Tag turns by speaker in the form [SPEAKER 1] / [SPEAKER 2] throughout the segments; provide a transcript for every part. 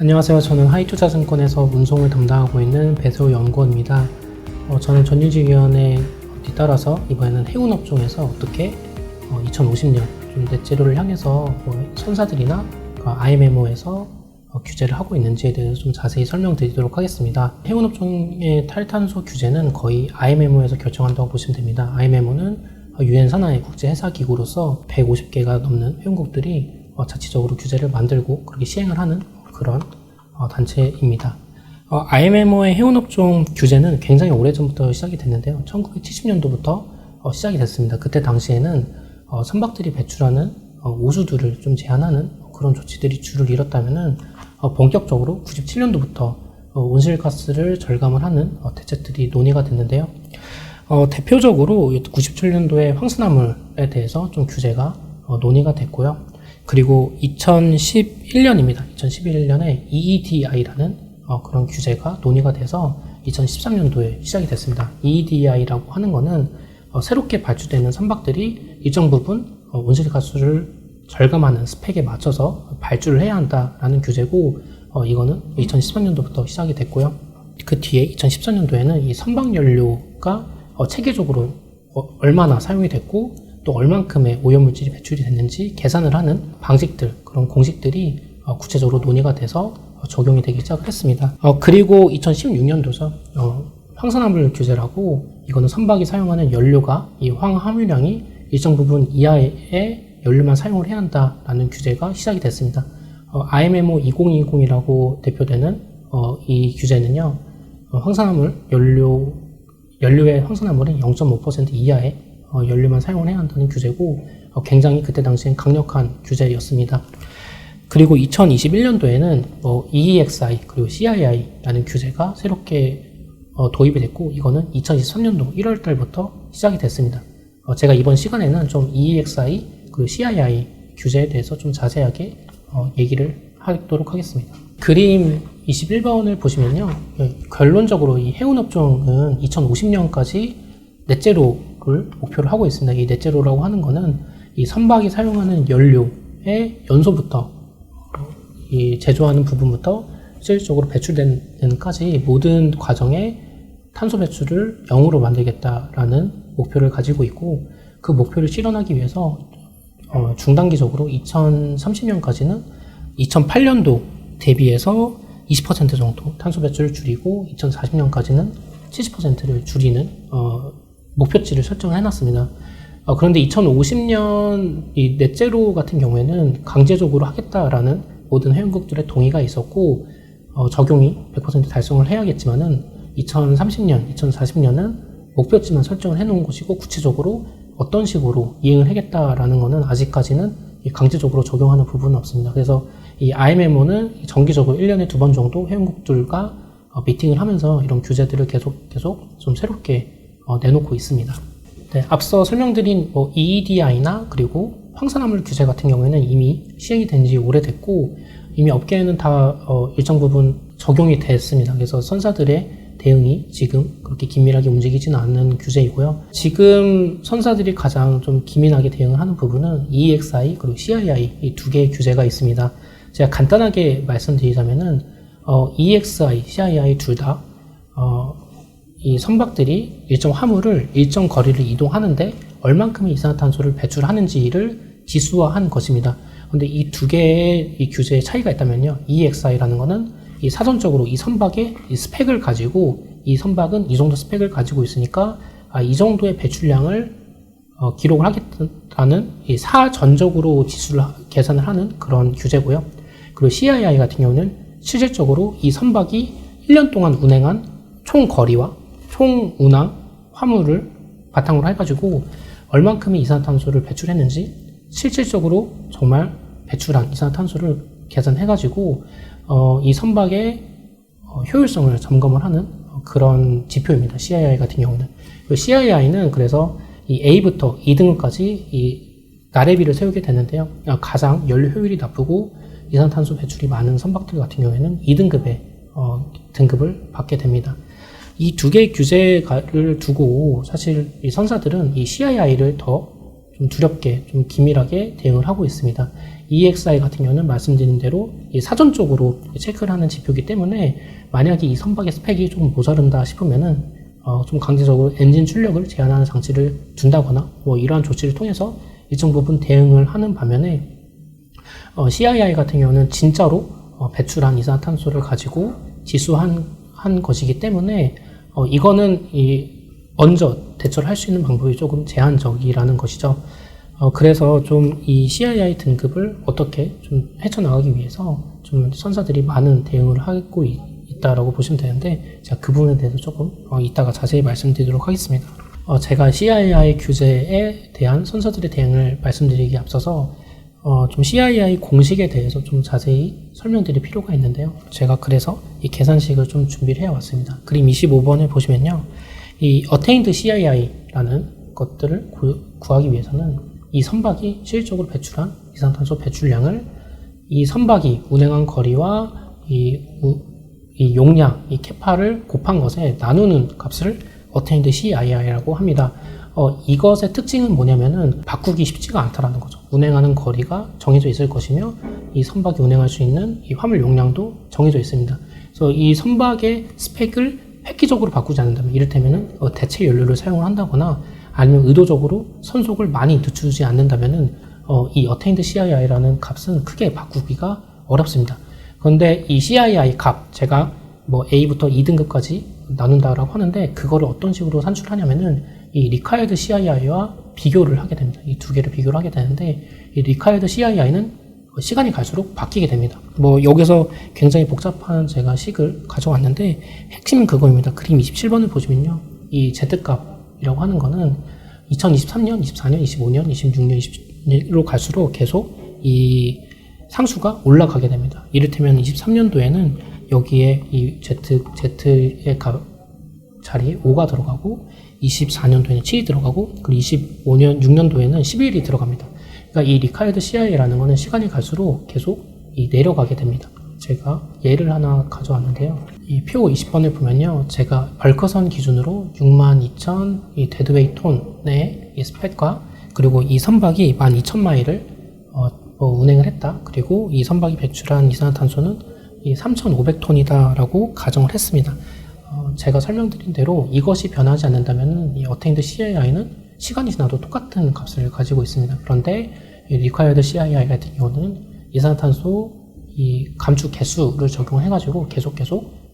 [SPEAKER 1] 안녕하세요. 저는 하이투자증권에서 운송을 담당하고 있는 배세호 연구원입니다. 저는 전유지위원회 뒤따라서 이번에는 해운업종에서 어떻게 2050년 좀 넷제로를 향해서 선사들이나 IMMO에서 규제를 하고 있는지에 대해서 좀 자세히 설명드리도록 하겠습니다. 해운업종의 탈탄소 규제는 거의 IMMO에서 결정한다고 보시면 됩니다. IMMO는 유엔 산하의 국제해사기구로서 150개가 넘는 회원국들이 자체적으로 규제를 만들고 그렇게 시행을 하는 그런 단체입니다. IMMO의 해운업종 규제는 굉장히 오래전부터 시작이 됐는데요. 1970년도부터 시작이 됐습니다. 그때 당시에는 선박들이 배출하는 오수들을 좀 제한하는 그런 조치들이 줄을 이뤘다면은 본격적으로 97년도부터 온실가스를 절감을 하는 대책들이 논의가 됐는데요. 대표적으로 97년도에 황수나물에 대해서 좀 규제가 논의가 됐고요. 그리고 2011년입니다. 2011년에 EEDI라는 그런 규제가 논의가 돼서 2013년도에 시작이 됐습니다. EEDI라고 하는 거는 새롭게 발주되는 선박들이 일정 부분 온실가스를 절감하는 스펙에 맞춰서 발주를 해야 한다라는 규제고, 이거는 2013년도부터 시작이 됐고요. 그 뒤에 2014년도에는 이 선박연료가 체계적으로 얼마나 사용이 됐고 또 얼만큼의 오염물질이 배출이 됐는지 계산을 하는 방식들, 그런 공식들이 구체적으로 논의가 돼서 적용이 되기 시작을 했습니다. 그리고 2016년도죠. 황산화물 규제라고, 이거는 선박이 사용하는 연료가 이 황함유량이 일정 부분 이하의 연료만 사용을 해야 한다라는 규제가 시작이 됐습니다. IMMO 2020이라고 대표되는 이 규제는요, 황산화물 연료의 황산화물은 0.5% 이하의 연료만 사용을 해야 한다는 규제고, 굉장히 그때 당시엔 강력한 규제였습니다. 그리고 2021년도에는 EEXI 그리고 CII라는 규제가 새롭게 도입이 됐고, 이거는 2023년도 1월 달부터 시작이 됐습니다. 제가 이번 시간에는 좀 EEXI 그리고 CII 규제에 대해서 좀 자세하게 얘기를 하도록 하겠습니다. 그림 21번을 보시면요, 결론적으로 이 해운업종은 2050년까지 넷제로를 목표로 하고 있습니다. 이 넷제로라고 하는 거는 이 선박이 사용하는 연료의 연소부터 이 제조하는 부분부터 실질적으로 배출되는 데까지 모든 과정에 탄소 배출을 0으로 만들겠다라는 목표를 가지고 있고, 그 목표를 실현하기 위해서 중단기적으로 2030년까지는 2008년도 대비해서 20% 정도 탄소 배출을 줄이고 2040년까지는 70%를 줄이는 목표치를 설정을 해놨습니다. 그런데 2050년 이 넷제로 같은 경우에는 강제적으로 하겠다라는 모든 회원국들의 동의가 있었고, 적용이 100% 달성을 해야겠지만은 2030년, 2040년은 목표치만 설정을 해놓은 것이고, 구체적으로 어떤 식으로 이행을 하겠다라는 것은 아직까지는 강제적으로 적용하는 부분은 없습니다. 그래서 이 IMMO는 정기적으로 1년에 2번 정도 회원국들과 미팅을 하면서 이런 규제들을 계속 좀 새롭게 내놓고 있습니다. 네, 앞서 설명드린 EEDI나 그리고 황산화물 규제 같은 경우에는 이미 시행이 된 지 오래됐고, 이미 업계에는 다 일정 부분 적용이 됐습니다. 그래서 선사들의 대응이 지금 그렇게 긴밀하게 움직이지는 않는 규제이고요. 지금 선사들이 가장 좀 기민하게 대응을 하는 부분은 EEXI 그리고 CII 이 두 개의 규제가 있습니다. 제가 간단하게 말씀드리자면은 EEXI, CII 둘 다 이 선박들이 일정 화물을 일정 거리를 이동하는데 얼만큼의 이산화탄소를 배출하는지를 지수화한 것입니다. 근데 이 두 개의 이 규제의 차이가 있다면요, EEXI라는 거는 이 사전적으로 이 선박의 이 스펙을 가지고, 이 선박은 이 정도 스펙을 가지고 있으니까 이 정도의 배출량을 기록을 하겠다는 이 사전적으로 지수를 계산을 하는 그런 규제고요. 그리고 CII 같은 경우는 실질적으로 이 선박이 1년 동안 운행한 총 거리와 총 운항 화물을 바탕으로 해가지고 얼만큼의 이산화탄소를 배출했는지 실질적으로 정말 배출한 이산화탄소를 계산해가지고 이 선박의 효율성을 점검을 하는 그런 지표입니다. CII 같은 경우는. CII는 그래서 이 A부터 2등급까지 이 나래비를 세우게 되는데요. 가장 연료 효율이 나쁘고 이산탄소 배출이 많은 선박들 같은 경우에는 2등급의 등급을 받게 됩니다. 이 두 개의 규제를 두고 사실 이 선사들은 이 CII를 더 좀 두렵게, 좀 기밀하게 대응을 하고 있습니다. EEXI 같은 경우는 말씀드린 대로 사전적으로 체크를 하는 지표이기 때문에 만약에 이 선박의 스펙이 조금 모자른다 싶으면은 좀 강제적으로 엔진 출력을 제한하는 장치를 둔다거나 뭐 이러한 조치를 통해서 일정 부분 대응을 하는 반면에 CII 같은 경우는 진짜로 배출한 이산화탄소를 가지고 지수한 것이기 때문에 이거는 먼저 대처를 할 수 있는 방법이 조금 제한적이라는 것이죠. 그래서 좀 이 CII 등급을 어떻게 좀 헤쳐나가기 위해서 좀 선사들이 많은 대응을 하고 있다라고 보시면 되는데, 제가 그 부분에 대해서 조금 이따가 자세히 말씀드리도록 하겠습니다. 제가 CII 규제에 대한 선사들의 대응을 말씀드리기 앞서서 좀 CII 공식에 대해서 좀 자세히 설명드릴 필요가 있는데요. 제가 그래서 이 계산식을 좀 준비를 해왔습니다. 그림 25번을 보시면요. 이 Attained CII라는 것들을 구하기 위해서는 이 선박이 실질적으로 배출한 이산탄소 배출량을 이 선박이 운행한 거리와 이 용량, 이 캐파를 곱한 것에 나누는 값을 Attained CII라고 합니다. 이것의 특징은 뭐냐면은 바꾸기 쉽지가 않다라는 거죠. 운행하는 거리가 정해져 있을 것이며 이 선박이 운행할 수 있는 이 화물 용량도 정해져 있습니다. 그래서 이 선박의 스펙을 획기적으로 바꾸지 않는다면, 이를테면은 대체 연료를 사용을 한다거나 아니면 의도적으로 선속을 많이 늦추지 않는다면은 이 Attained CII라는 값은 크게 바꾸기가 어렵습니다. 그런데 이 CII 값, 제가 뭐 A부터 2등급까지 나눈다라고 하는데, 그거를 어떤 식으로 산출하냐면은 이 Required CII와 비교를 하게 됩니다. 이 두 개를 비교를 하게 되는데, 이 Required CII는 시간이 갈수록 바뀌게 됩니다. 뭐 여기서 굉장히 복잡한 제가 식을 가져왔는데, 핵심은 그거입니다. 그림 27번을 보시면요, 이 Z값이라고 하는 거는 2023년, 24년, 25년, 26년, 27년으로 갈수록 계속 이 상수가 올라가게 됩니다. 이를테면 23년도에는 여기에 이 Z의 자리에 5가 들어가고, 24년도에는 7이 들어가고, 그리고 25년, 6년도에는 11이 들어갑니다. 그러니까 이 Required CII라는 거는 시간이 갈수록 계속 내려가게 됩니다. 제가 예를 하나 가져왔는데요. 이 표 20번을 보면요, 제가 벌크선 기준으로 62,000 이 데드웨이 톤의 이 스펙과, 그리고 이 선박이 12,000마일을 운행을 했다. 그리고 이 선박이 배출한 이산화탄소는 이 3,500톤이다 라고 가정을 했습니다. 제가 설명드린 대로 이것이 변하지 않는다면 이 Attained CII는 시간이 지나도 똑같은 값을 가지고 있습니다. 그런데 이 Required CII 같은 경우는 이산화탄소 이 감축 개수를 적용을 해가지고 계속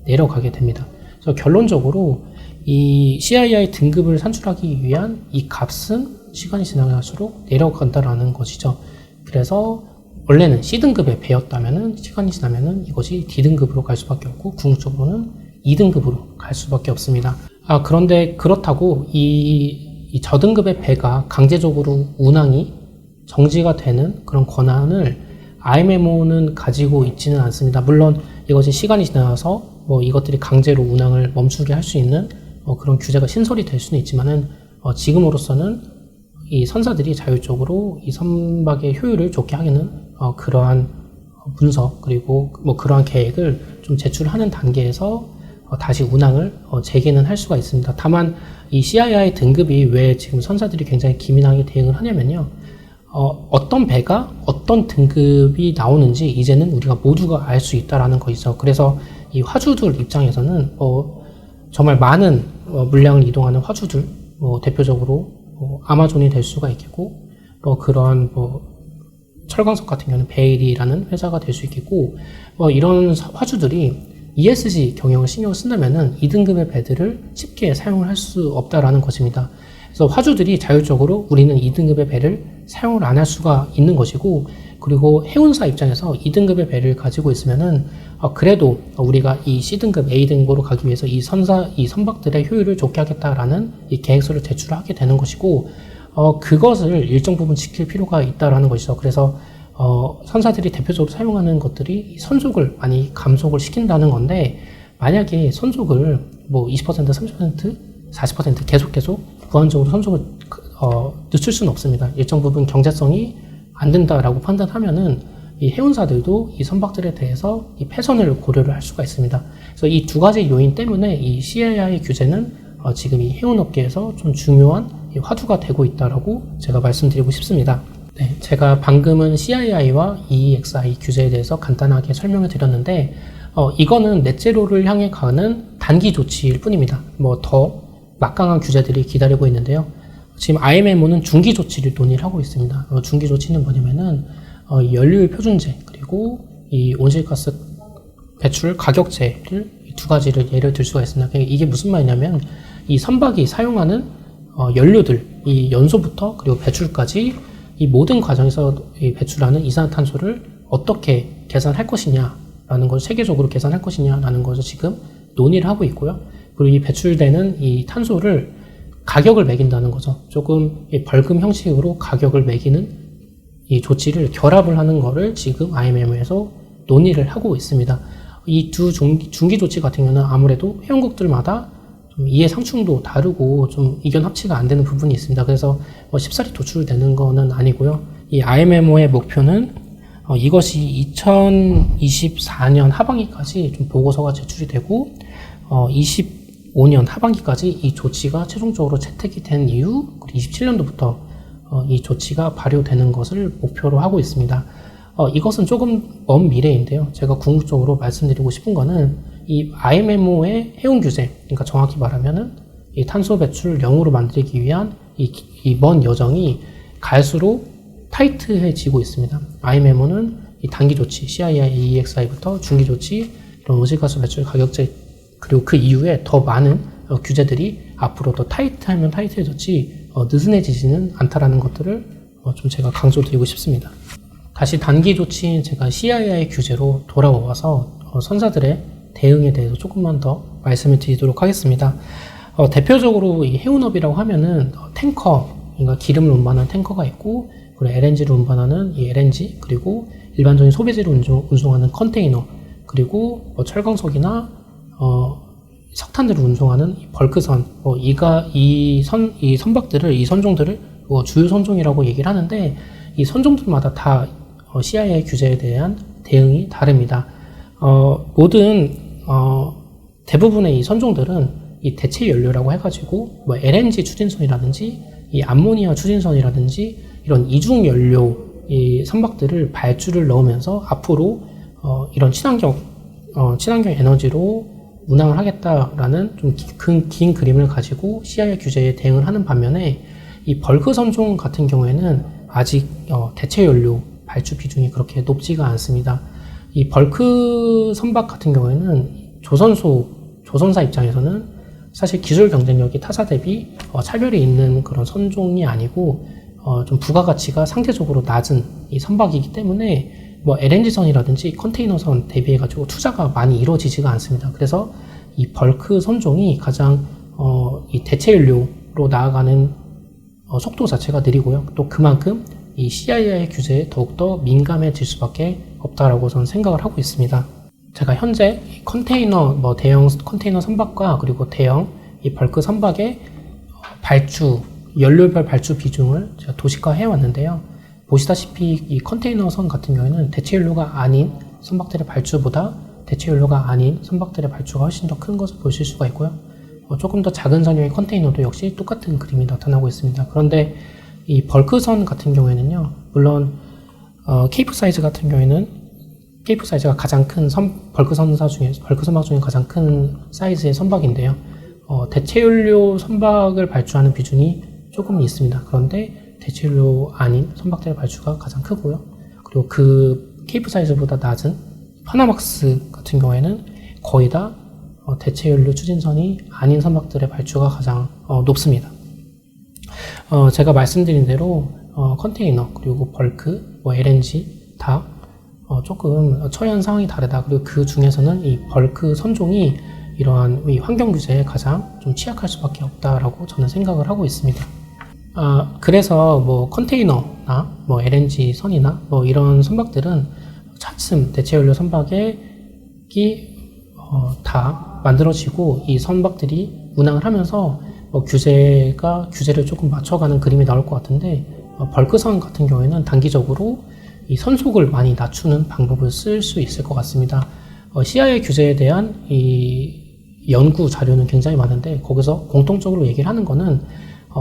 [SPEAKER 1] 내려가게 됩니다. 그래서 결론적으로 이 CII 등급을 산출하기 위한 이 값은 시간이 지나갈수록 내려간다라는 것이죠. 그래서 원래는 C등급의 배였다면은 시간이 지나면은 이것이 D등급으로 갈 수밖에 없고, 궁극적으로는 2등급으로 갈 수밖에 없습니다. 그런데 그렇다고 이 저등급의 배가 강제적으로 운항이 정지가 되는 그런 권한을 IMO는 가지고 있지는 않습니다. 물론 이것이 시간이 지나서 뭐 이것들이 강제로 운항을 멈추게 할 수 있는 그런 규제가 신설이 될 수는 있지만은 지금으로서는 이 선사들이 자율적으로 이 선박의 효율을 좋게 하기는 그러한 분석, 그리고 뭐 그러한 계획을 좀 제출하는 단계에서 다시 운항을 재개는 할 수가 있습니다. 다만 이 CII 등급이 왜 지금 선사들이 굉장히 기민하게 대응을 하냐면요, 어떤 배가 어떤 등급이 나오는지 이제는 우리가 모두가 알 수 있다라는 것이죠. 그래서 이 화주들 입장에서는 정말 많은 물량을 이동하는 화주들, 대표적으로 아마존이 될 수가 있겠고, 그런 철광석 같은 경우는 베일이라는 회사가 될 수 있겠고, 이런 화주들이 ESG 경영을 신경을 쓴다면은 2등급의 배들을 쉽게 사용을 할 수 없다라는 것입니다. 그래서 화주들이 자율적으로 우리는 2등급의 배를 사용을 안 할 수가 있는 것이고, 그리고 해운사 입장에서 2등급의 배를 가지고 있으면은 그래도 우리가 이 C등급, A등급으로 가기 위해서 이 선박들의 효율을 좋게 하겠다라는 이 계획서를 제출하게 되는 것이고, 그것을 일정 부분 지킬 필요가 있다라는 것이죠. 그래서 선사들이 대표적으로 사용하는 것들이 선속을 많이 감속을 시킨다는 건데, 만약에 선속을 20%, 30%, 40% 계속 무한적으로 선속을 늦출 수는 없습니다. 일정 부분 경제성이 안 된다라고 판단하면은 이 해운사들도 이 선박들에 대해서 이 폐선을 고려를 할 수가 있습니다. 그래서 이 두 가지 요인 때문에 이 CII 규제는 지금 이 해운업계에서 좀 중요한 화두가 되고 있다라고 제가 말씀드리고 싶습니다. 네, 제가 방금은 CII와 EEXI 규제에 대해서 간단하게 설명을 드렸는데 이거는 넷제로를 향해 가는 단기 조치일 뿐입니다. 뭐 더 막강한 규제들이 기다리고 있는데요. 지금 IMMO는 중기 조치를 논의를 하고 있습니다. 중기 조치는 뭐냐면은 연료율 표준제 그리고 이 온실가스 배출 가격제를 이 두 가지를 예를 들 수가 있습니다. 이게 무슨 말이냐면 이 선박이 사용하는 연료들, 이 연소부터 그리고 배출까지 이 모든 과정에서 이 배출하는 이산화탄소를 어떻게 계산할 것이냐라는 걸 세계적으로 계산할 것이냐라는 것을 지금 논의를 하고 있고요. 그리고 이 배출되는 이 탄소를 가격을 매긴다는 거죠. 조금 벌금 형식으로 가격을 매기는 이 조치를 결합을 하는 거를 지금 IMM에서 논의를 하고 있습니다. 이 두 중기 조치 같은 경우는 아무래도 회원국들마다 좀 이해 상충도 다르고 좀 이견 합치가 안 되는 부분이 있습니다. 그래서 쉽사리 도출되는 거는 아니고요. 이 IMMO의 목표는 이것이 2024년 하반기까지 좀 보고서가 제출이 되고 25년 하반기까지 이 조치가 최종적으로 채택이 된 이후 27년도부터 이 조치가 발효되는 것을 목표로 하고 있습니다. 이것은 조금 먼 미래인데요. 제가 궁극적으로 말씀드리고 싶은 거는 이 IMMO의 해운 규제, 그러니까 정확히 말하면은 이 탄소 배출을 0으로 만들기 위한 이 먼 여정이 갈수록 타이트해지고 있습니다. IMMO는 이 단기 조치, CII, EEXI부터 중기 조치, 이런 온실가스 배출 가격제, 그리고 그 이후에 더 많은 규제들이 앞으로 더 타이트하면 타이트해졌지 느슨해지지는 않다라는 것들을 좀 제가 강조드리고 싶습니다. 다시 단기 조치인 제가 CII 규제로 돌아와서 선사들의 대응에 대해서 조금만 더 말씀을 드리도록 하겠습니다. 대표적으로 이 해운업이라고 하면은 탱커, 그러니까 기름을 운반하는 탱커가 있고, 그리고 LNG를 운반하는 이 LNG, 그리고 일반적인 소비재를 운송하는 컨테이너, 그리고 철강석이나 석탄들을 운송하는 벌크선, 이 선박들을, 이 선종들을 주요 선종이라고 얘기를 하는데, 이 선종들마다 다 CII 규제에 대한 대응이 다릅니다. 모든 대부분의 이 선종들은 이 대체 연료라고 해가지고 뭐 LNG 추진선이라든지 이 암모니아 추진선이라든지 이런 이중 연료 이 선박들을 발주를 넣으면서 앞으로 이런 친환경 에너지로 운항을 하겠다라는 좀 긴 그림을 가지고 CII 규제에 대응을 하는 반면에 이 벌크 선종 같은 경우에는 아직 대체 연료 발주 비중이 그렇게 높지가 않습니다. 이 벌크 선박 같은 경우에는 조선사 입장에서는 사실 기술 경쟁력이 타사 대비 차별이 있는 그런 선종이 아니고 좀 부가가치가 상대적으로 낮은 이 선박이기 때문에 뭐 LNG선이라든지 컨테이너선 대비해가지고 투자가 많이 이루어지지가 않습니다. 그래서 이 벌크 선종이 가장 이 대체 연료로 나아가는 속도 자체가 느리고요. 또 그만큼 이 CII 규제에 더욱더 민감해질 수밖에 없다라고 저는 생각을 하고 있습니다. 제가 현재 컨테이너, 대형 컨테이너 선박과 그리고 대형 이 벌크 선박의 연료별 발주 비중을 제가 도식화해 왔는데요. 보시다시피 이 컨테이너선 같은 경우에는 대체 연료가 아닌 선박들의 발주보다 대체 연료가 아닌 선박들의 발주가 훨씬 더 큰 것을 보실 수가 있고요. 조금 더 작은 선형의 컨테이너도 역시 똑같은 그림이 나타나고 있습니다. 그런데 이 벌크선 같은 경우에는요, 물론 케이프 사이즈 같은 경우에는 케이프 사이즈가 가장 큰 벌크 선박 중에 가장 큰 사이즈의 선박인데요. 대체 연료 선박을 발주하는 비중이 조금 있습니다. 그런데 대체 연료 아닌 선박들의 발주가 가장 크고요. 그리고 그 케이프 사이즈보다 낮은 파나막스 같은 경우에는 거의 다 대체 연료 추진선이 아닌 선박들의 발주가 가장 높습니다. 제가 말씀드린 대로 컨테이너 그리고 벌크, LNG 다 조금 처한 상황이 다르다. 그리고 그 중에서는 이 벌크 선종이 이러한 이 환경 규제에 가장 좀 취약할 수밖에 없다라고 저는 생각을 하고 있습니다. 그래서 뭐 컨테이너나 뭐 LNG 선이나 뭐 이런 선박들은 차츰 대체 연료 선박이 다 만들어지고 이 선박들이 운항을 하면서 규제를 조금 맞춰가는 그림이 나올 것 같은데, 벌크선 같은 경우에는 단기적으로 이 선속을 많이 낮추는 방법을 쓸 수 있을 것 같습니다. CII 규제에 대한 이 연구 자료는 굉장히 많은데, 거기서 공통적으로 얘기를 하는 거는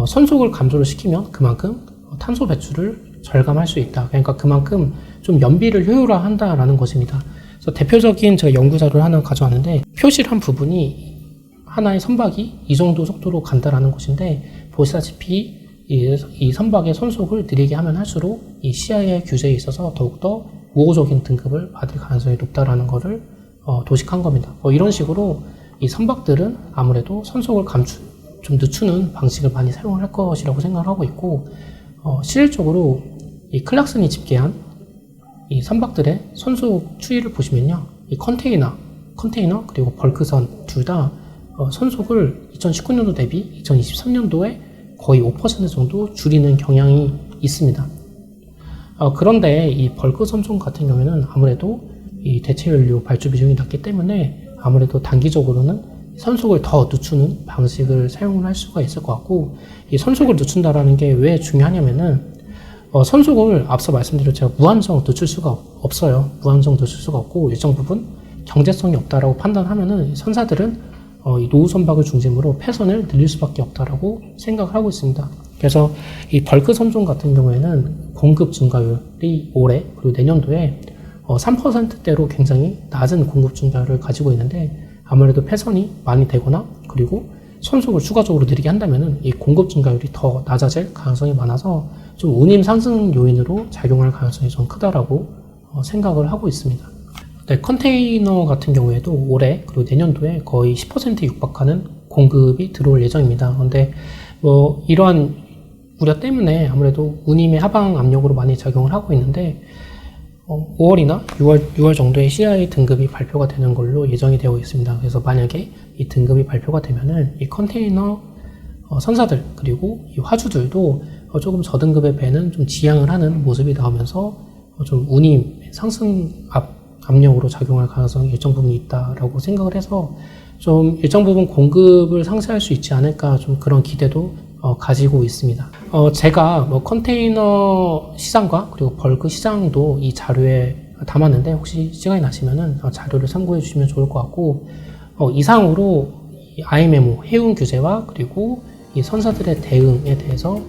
[SPEAKER 1] 선속을 감소를 시키면 그만큼 탄소 배출을 절감할 수 있다. 그러니까 그만큼 좀 연비를 효율화한다라는 것입니다. 그래서 대표적인 제가 연구 자료를 하나 가져왔는데 표시한 부분이 하나의 선박이 이 정도 속도로 간다라는 것인데 보시다시피 이 선박의 선속을 느리게 하면 할수록 이 CIA 규제에 있어서 더욱더 우호적인 등급을 받을 가능성이 높다라는 것을 도식한 겁니다. 이런 식으로 이 선박들은 아무래도 선속을 좀 늦추는 방식을 많이 사용을 할 것이라고 생각을 하고 있고, 실질적으로 이 클락슨이 집계한 이 선박들의 선속 추이를 보시면요, 이 컨테이너 그리고 벌크선 둘 다 선속을 2019년도 대비 2023년도에 거의 5% 정도 줄이는 경향이 있습니다. 그런데 이 벌크 선속 같은 경우에는 아무래도 이 대체 연료 발주 비중이 낮기 때문에 아무래도 단기적으로는 선속을 더 늦추는 방식을 사용을 할 수가 있을 것 같고, 이 선속을 늦춘다라는 게 왜 중요하냐면은 선속을 앞서 말씀드린 제가 무한정 늦출 수가 없어요. 무한정 늦출 수가 없고 일정 부분 경제성이 없다라고 판단하면은 선사들은 이 노후 선박을 중심으로 폐선을 늘릴 수밖에 없다라고 생각을 하고 있습니다. 그래서 이 벌크 선종 같은 경우에는 공급 증가율이 올해 그리고 내년도에 3%대로 굉장히 낮은 공급 증가율을 가지고 있는데, 아무래도 폐선이 많이 되거나 그리고 선속을 추가적으로 느리게 한다면은 이 공급 증가율이 더 낮아질 가능성이 많아서 좀 운임 상승 요인으로 작용할 가능성이 좀 크다라고 생각을 하고 있습니다. 네, 컨테이너 같은 경우에도 올해 그리고 내년도에 거의 10%에 육박하는 공급이 들어올 예정입니다. 그런데 이러한 우려 때문에 아무래도 운임의 하방 압력으로 많이 작용을 하고 있는데 5월이나 6월 정도에 CI 등급이 발표가 되는 걸로 예정이 되어 있습니다. 그래서 만약에 이 등급이 발표가 되면은 이 컨테이너 선사들 그리고 이 화주들도 조금 저등급의 배는 좀 지양을 하는 모습이 나오면서 좀 운임 상승 압력으로 작용할 가능성이 일정 부분 있다라고 생각을 해서 좀 일정 부분 공급을 상쇄할 수 있지 않을까 좀 그런 기대도 가지고 있습니다. 제가 컨테이너 시장과 그리고 벌크 시장도 이 자료에 담았는데 혹시 시간이 나시면은 자료를 참고해 주시면 좋을 것 같고, 이상으로 이 IMO 해운 규제와 그리고 이 선사들의 대응에 대해서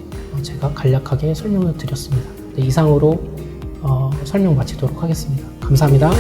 [SPEAKER 1] 제가 간략하게 설명을 드렸습니다. 네, 이상으로 설명 마치도록 하겠습니다. 감사합니다.